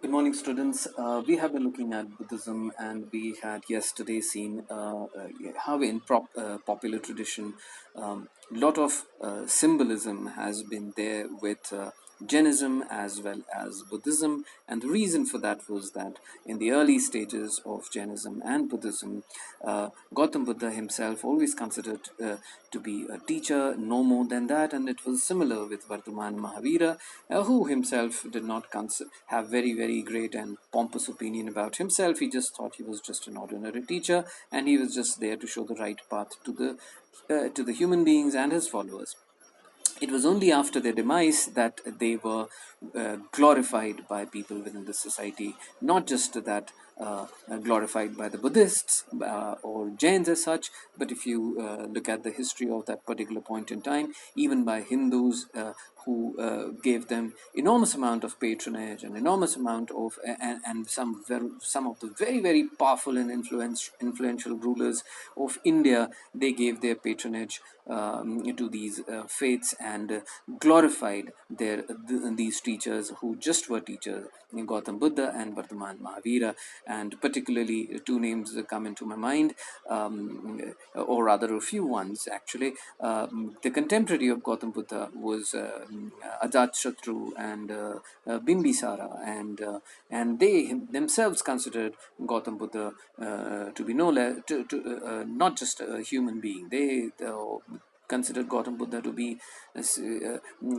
Good morning, students. We have been looking at Buddhism, and we had yesterday seen how, in popular tradition, lot of symbolism has been there with Jainism as well as Buddhism. And the reason for that was that in the early stages of Jainism and Buddhism, Gautam Buddha himself always considered to be a teacher, no more than that. And it was similar with Vardhaman Mahavira, who himself did not have very great and pompous opinion about himself. He just thought he was just an ordinary teacher, and he was just there to show the right path to the human beings and his followers. It was only after their demise that they were glorified by people within the society, not just that glorified by the Buddhists or Jains as such, but if you look at the history of that particular point in time, even by Hindus who gave them enormous amount of patronage and enormous amount of and some of the very powerful and influential rulers of India, they gave their patronage to these faiths and glorified these teachers who just were teachers, Gautam Buddha and Vardhaman Mahavira. And particularly two names come into my mind, or rather a few ones actually. The contemporary of Gautam Buddha was Ajatshatru and Bimbisara, and they themselves considered Gautam Buddha to be not just a human being. They considered Gautam Buddha to be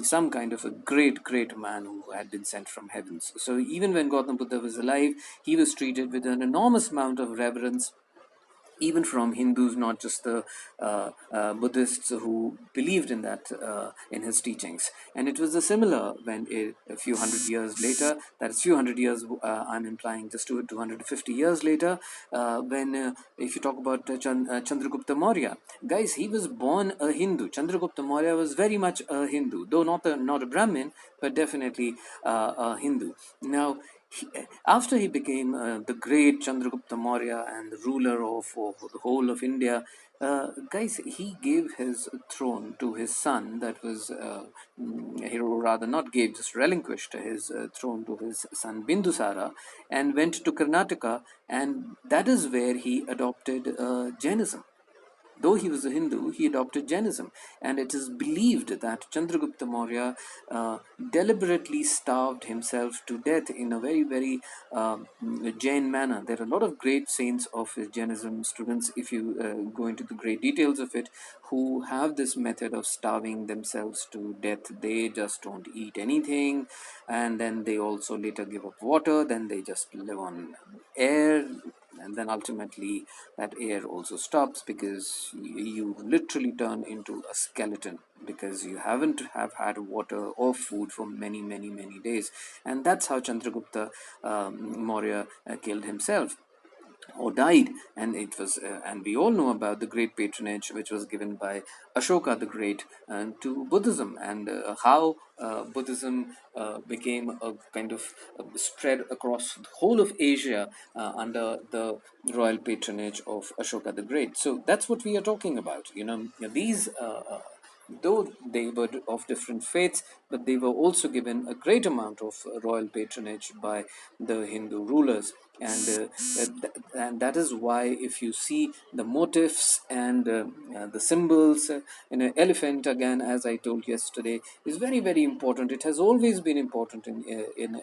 some kind of a great man who had been sent from heavens. So even when Gautam Buddha was alive, he was treated with an enormous amount of reverence, even from Hindus, not just the Buddhists who believed in that, in his teachings. And it was a similar when a few hundred years later, that's few hundred years, I'm implying just 250 years later, when if you talk about Chandragupta Maurya, guys, he was born a Hindu. Chandragupta Maurya was very much a Hindu, though not a Brahmin, but definitely a Hindu. Now, after he became the great Chandragupta Maurya and the ruler of the whole of India, guys, he gave his throne to his son. That was, he rather not gave, just relinquished his throne to his son Bindusara, and went to Karnataka, and that is where he adopted Jainism. Though he was a Hindu, he adopted Jainism, and it is believed that Chandragupta Maurya deliberately starved himself to death in a very Jain manner. There are a lot of great saints of Jainism, students, if you go into the great details of it, who have this method of starving themselves to death. They just don't eat anything, and then they also later give up water, then they just live on air, and then ultimately that air also stops because you literally turn into a skeleton because you haven't have had water or food for many days. And that's how Chandragupta Maurya killed himself or died. And it was and we all know about the great patronage which was given by Ashoka the Great to Buddhism, and how Buddhism became a kind of spread across the whole of Asia under the royal patronage of Ashoka the Great. So that's what we are talking about. These though they were of different faiths, but they were also given a great amount of royal patronage by the Hindu rulers. And that is why, if you see the motifs and the symbols in an elephant, again, as I told yesterday, is very important. It has always been important in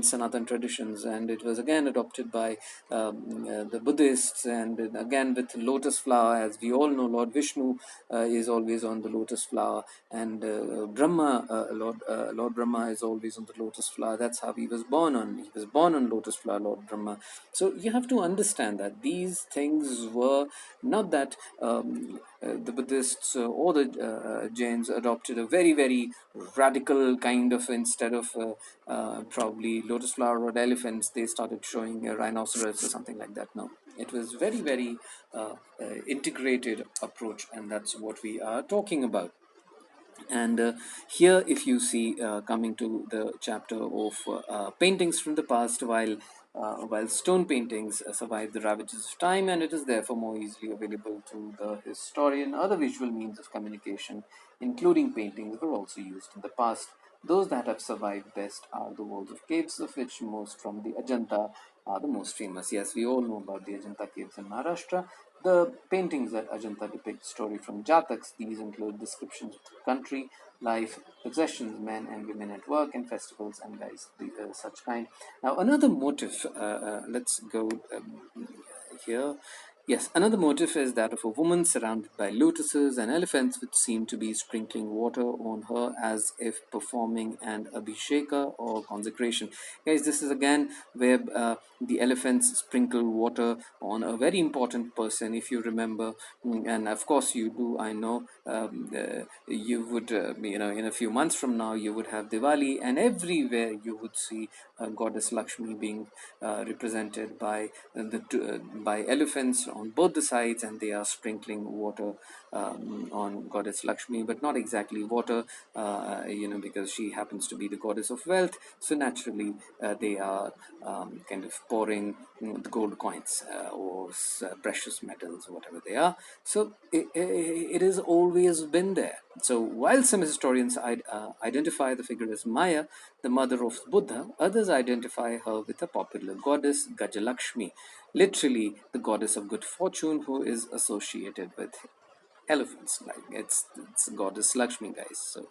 Sanatan traditions, and it was again adopted by the Buddhists. And again, with lotus flower, as we all know, Lord Vishnu is always on the lotus flower, and Lord Brahma is always on the lotus flower. That's how he was born on. He was born on lotus flower, Lord Brahma. So you have to understand that these things were not that the Buddhists or the Jains adopted a very radical kind of, instead of probably lotus flower or elephants, they started showing a rhinoceros or something like that. No, it was very integrated approach, and that's what we are talking about. And here, if you see, coming to the chapter of paintings from the past, while stone paintings survive the ravages of time, and it is therefore more easily available to the historian, other visual means of communication, including paintings, were also used in the past. Those that have survived best are the walls of caves, of which most from the Ajanta are the most famous. Yes, we all know about the Ajanta caves in Maharashtra. The paintings at Ajanta depict story from Jataks. These include descriptions of the country, life, possessions, men and women at work, and festivals, and guys, such kind. Now, another motive, let's go here. Yes, another motif is that of a woman surrounded by lotuses and elephants, which seem to be sprinkling water on her as if performing an abhisheka or consecration. Guys, this is again where the elephants sprinkle water on a very important person, if you remember. And of course, you do, I know. You would, in a few months from now, you would have Diwali, and everywhere you would see goddess Lakshmi being represented by by elephants on both the sides, and they are sprinkling water on goddess Lakshmi, but not exactly water, because she happens to be the goddess of wealth. So naturally, they are kind of pouring the gold coins or precious metals, whatever they are. So it has always been there. So while some historians identify the figure as Maya, the mother of Buddha, others identify her with a popular goddess, Gajalakshmi, literally the goddess of good fortune, who is associated with elephants. Like it's goddess Lakshmi, guys. So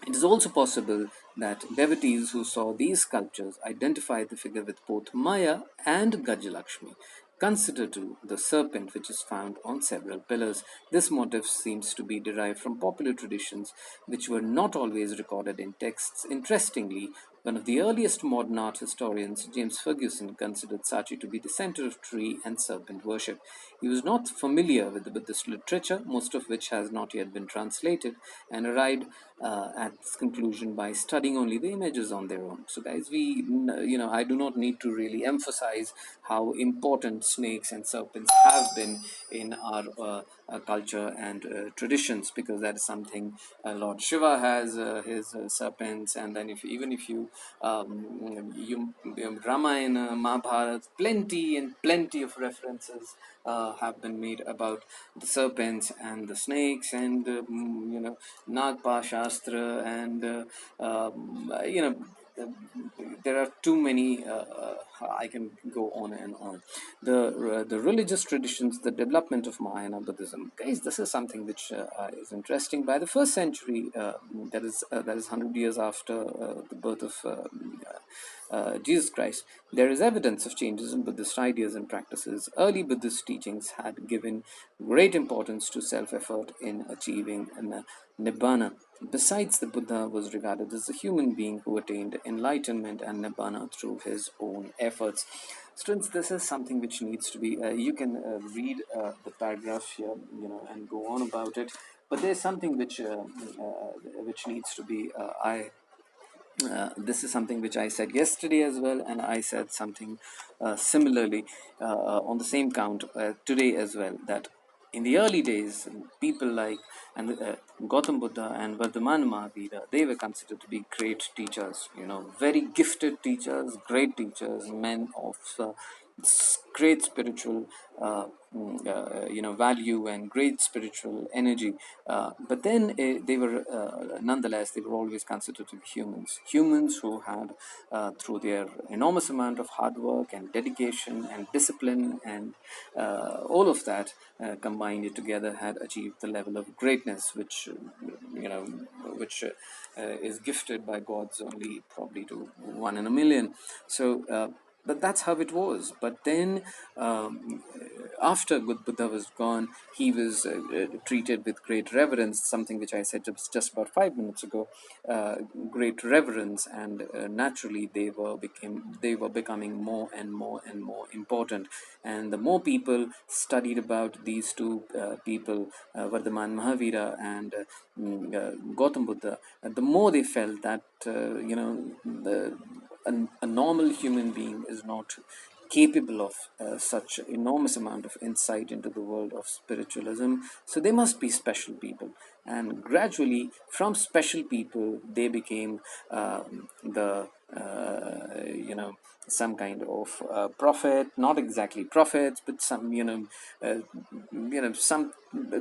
it is also possible that devotees who saw these sculptures identified the figure with both Maya and Gajalakshmi. Consider too the serpent which is found on several pillars. This motif seems to be derived from popular traditions which were not always recorded in texts. Interestingly, one of the earliest modern art historians, James Ferguson, considered Sachi to be the center of tree and serpent worship. He was not familiar with the Buddhist literature, most of which has not yet been translated, and arrived at its conclusion by studying only the images on their own. So, guys, I do not need to really emphasize how important snakes and serpents have been in our culture and traditions, because that is something Lord Shiva has his serpents, and then if you Ramayana, Mahabharata, plenty and plenty of references have been made about the serpents and the snakes, and Nagpa Shastra, and there are too many. I can go on and on. The religious traditions, the development of Mahayana Buddhism. Guys, this is something which is interesting. By the first century, that is 100 years after the birth of Jesus Christ, there is evidence of changes in Buddhist ideas and practices. Early Buddhist teachings had given great importance to self-effort in achieving nibbana. Besides, the Buddha was regarded as a human being who attained enlightenment and nibbana through his own efforts. Students, this is something which needs to be. You can read the paragraph here, and go on about it. But there's something which needs to be. This is something which I said yesterday as well, and I said something similarly on the same count today as well. That in the early days, people like Gautam Buddha and Vardhaman Mahavira, they were considered to be great teachers. Very gifted teachers, great teachers, men of great spiritual value and great spiritual energy, but then they were nonetheless, they were always considered to be humans who had through their enormous amount of hard work and dedication and discipline and all of that combined together had achieved the level of greatness which is gifted by gods only probably to one in a million. So but that's how it was. But then, after Buddha was gone, he was treated with great reverence, something which I said just about 5 minutes ago. Great reverence, and naturally they were becoming more and more and more important. And the more people studied about these two people, Vardhaman Mahavira and Gautam Buddha, the more they felt that a normal human being is not capable of such enormous amount of insight into the world of spiritualism. So they must be special people, and gradually from special people they became the some kind of prophet, not exactly prophets, but some some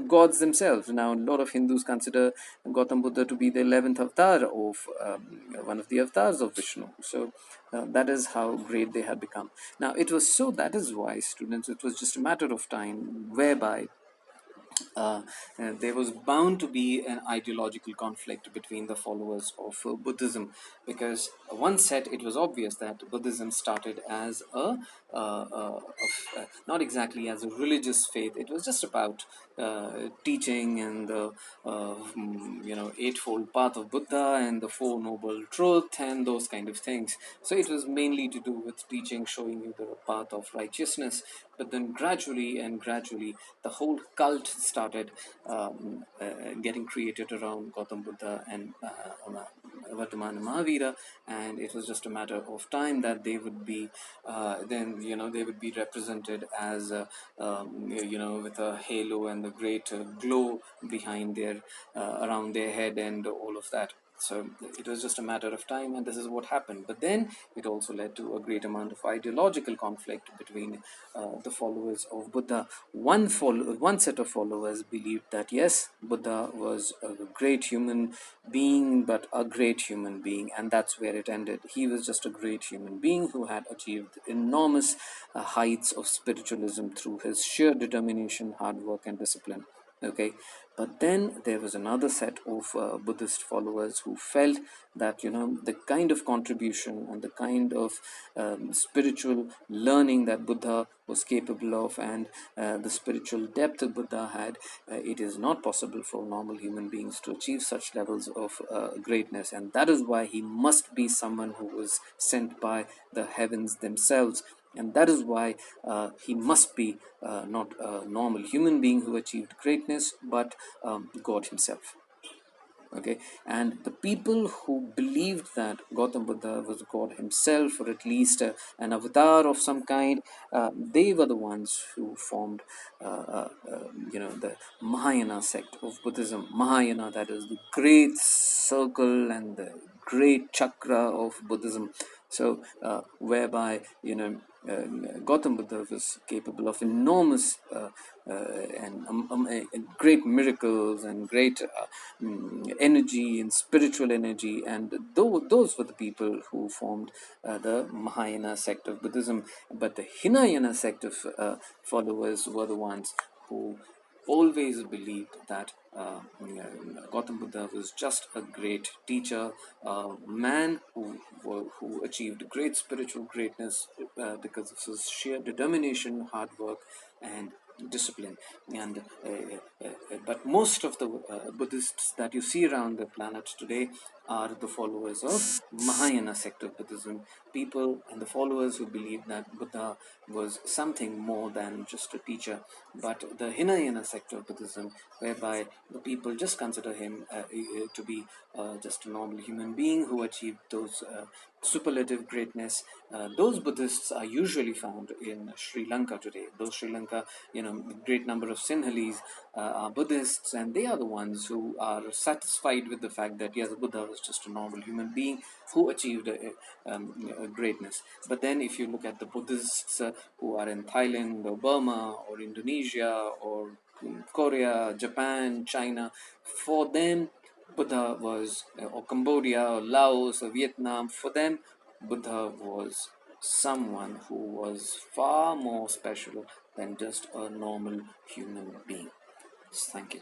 gods themselves. Now, a lot of Hindus consider Gautam Buddha to be the 11th avatar of one of the avatars of Vishnu. So that is how great they had become. Now, it was so, that is why, students, it was just a matter of time whereby uh, there was bound to be an ideological conflict between the followers of Buddhism, because one set, it was obvious that Buddhism started as not exactly as a religious faith. It was just about teaching and the eightfold path of Buddha and the four noble truth and those kind of things. So it was mainly to do with teaching, showing you the path of righteousness. But then gradually, the whole cult started getting created around Gautam Buddha and Vartamana Mahavira, and it was just a matter of time that they would be they would be represented as with a halo and the great glow behind their around their head and all of that. So it was just a matter of time, and this is what happened. But then it also led to a great amount of ideological conflict between the followers of Buddha. One set of followers believed that yes, Buddha was a great human being, but a great human being, and that's where it ended. He was just a great human being who had achieved enormous heights of spiritualism through his sheer determination, hard work, and discipline. Okay, but then there was another set of Buddhist followers who felt that the kind of contribution and the kind of spiritual learning that Buddha was capable of, and the spiritual depth that Buddha had, it is not possible for normal human beings to achieve such levels of greatness, and that is why he must be someone who was sent by the heavens themselves, and that is why he must be not a normal human being who achieved greatness, but God himself. Okay, and the people who believed that Gautam Buddha was God himself, or at least an avatar of some kind, they were the ones who formed the Mahayana sect of Buddhism. Mahayana, that is the great circle and the great chakra of Buddhism. So whereby Gautam Buddha was capable of enormous and great miracles and great energy and spiritual energy, and those were the people who formed the Mahayana sect of Buddhism. But the Hinayana sect of followers were the ones who always believed that Gautam Buddha was just a great teacher, a man who achieved great spiritual greatness because of his sheer determination, hard work, and discipline. And but most of the Buddhists that you see around the planet today are the followers of Mahayana sect of Buddhism, people and the followers who believe that Buddha was something more than just a teacher. But the Hinayana sect of Buddhism, whereby the people just consider him to be just a normal human being who achieved those superlative greatness, those Buddhists are usually found in Sri Lanka today. Those Sri Lanka, the great number of Sinhalese are Buddhists, and they are the ones who are satisfied with the fact that yes, Buddha was just a normal human being who achieved a greatness. But then, if you look at the Buddhists who are in Thailand or Burma or Indonesia or Korea, Japan, China, for them, Buddha was, or Cambodia, or Laos, or Vietnam, for them, Buddha was someone who was far more special than just a normal human being. Thank you.